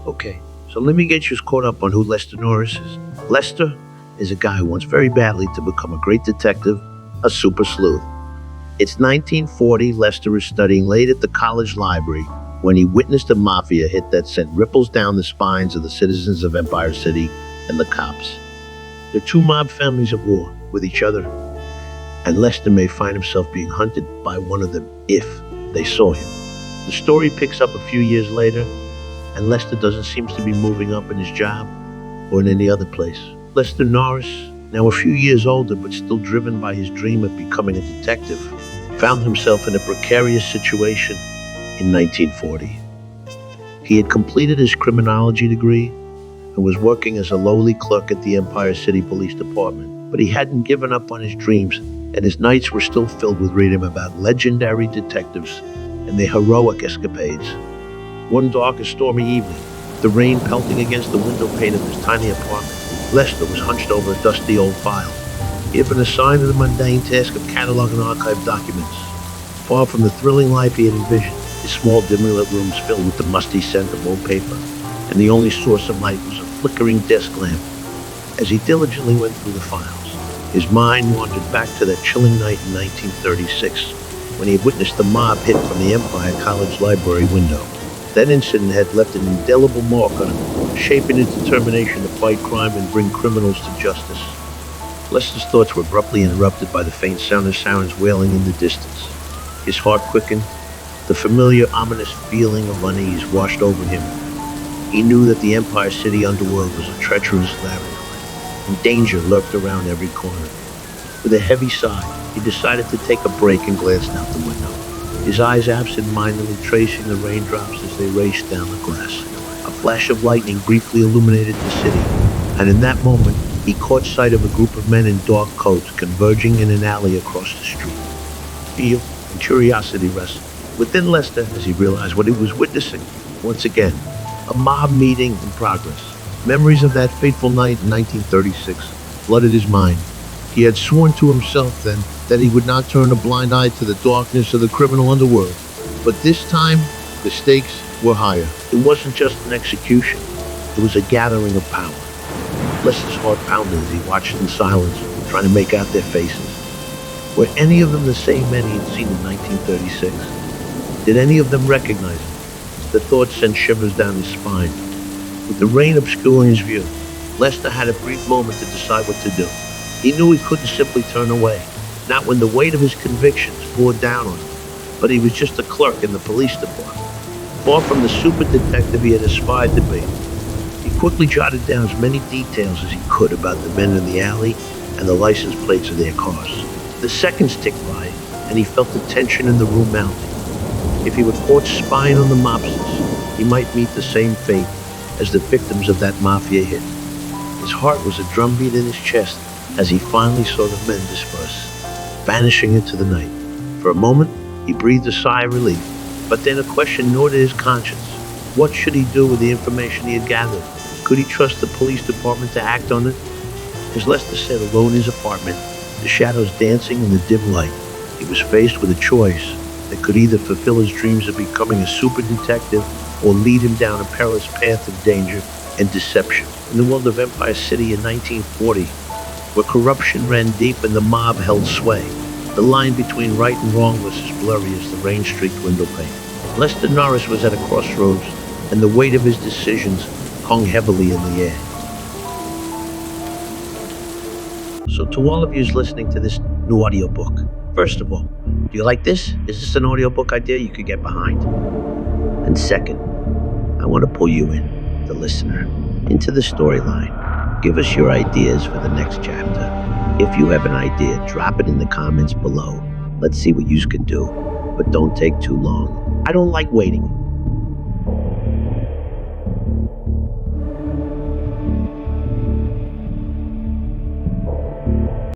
Okay, so let me get you caught up on who Lester Norris is. Lester is a guy who wants very badly to become a great detective, a super sleuth. It's 1940. Lester is studying late at the college library when he witnessed a mafia hit that sent ripples down the spines of the citizens of Empire City and the cops. They're two mob families at war with each other, and Lester may find himself being hunted by one of them if they saw him. The story picks up a few years later, and Lester doesn't seem to be moving up in his job or in any other place. Lester Norris, now a few years older but still driven by his dream of becoming a detective, found himself in a precarious situation in 1940. He had completed his criminology degree and was working as a lowly clerk at the Empire City Police Department, but he hadn't given up on his dreams, and his nights were still filled with reading about legendary detectives and their heroic escapades. One dark and stormy evening, the rain pelting against the window pane of his tiny apartment, Lester was hunched over a dusty old file. He had been assigned to the mundane task of cataloging archived documents. Far from the thrilling life he had envisioned, his small, dimly lit rooms filled with the musty scent of old paper, and the only source of light was a flickering desk lamp. As he diligently went through the files, his mind wandered back to that chilling night in 1936, when he had witnessed the mob hit from the Empire College library window. That incident had left an indelible mark on him, shaping his determination to fight crime and bring criminals to justice. Lester's thoughts were abruptly interrupted by the faint sound of sirens wailing in the distance. His heart quickened. The familiar, ominous feeling of unease washed over him. He knew that the Empire City underworld was a treacherous labyrinth, and danger lurked around every corner. With a heavy sigh, he decided to take a break and glanced out the window, his eyes absent-mindedly tracing the raindrops as they raced down the glass. A flash of lightning briefly illuminated the city, and in that moment, he caught sight of a group of men in dark coats converging in an alley across the street. Fear and curiosity rested within Lester as he realized what he was witnessing. Once again, a mob meeting in progress. Memories of that fateful night in 1936 flooded his mind. He had sworn to himself then that he would not turn a blind eye to the darkness of the criminal underworld. But this time, the stakes were higher. It wasn't just an execution. It was a gathering of power. Lester's heart pounded as he watched in silence, trying to make out their faces. Were any of them the same men he had seen in 1936? Did any of them recognize him? The thought sent shivers down his spine. With the rain obscuring his view, Lester had a brief moment to decide what to do. He knew he couldn't simply turn away, not when the weight of his convictions bore down on him. But he was just a clerk in the police department, far from the super detective he had aspired to be. He quickly jotted down as many details as he could about the men in the alley and the license plates of their cars. The seconds ticked by, and he felt the tension in the room mounting. If he were caught spying on the mobsters, he might meet the same fate as the victims of that mafia hit. His heart was a drumbeat in his chest as he finally saw the men disperse, vanishing into the night. For a moment, he breathed a sigh of relief, but then a question gnawed at his conscience. What should he do with the information he had gathered? Could he trust the police department to act on it? As Lester sat alone in his apartment, the shadows dancing in the dim light, he was faced with a choice that could either fulfill his dreams of becoming a super detective or lead him down a perilous path of danger and deception. In the world of Empire City in 1940, where corruption ran deep and the mob held sway, the line between right and wrong was as blurry as the rain-streaked window pane. Lester Norris was at a crossroads, and the weight of his decisions hung heavily in the air. So to all of you listening to this new audiobook, first of all, do you like this? Is this an audiobook idea you could get behind? And second, I want to pull you in, the listener, into the storyline. Give us your ideas for the next chapter. If you have an idea, drop it in the comments below. Let's see what you can do, but don't take too long. I don't like waiting.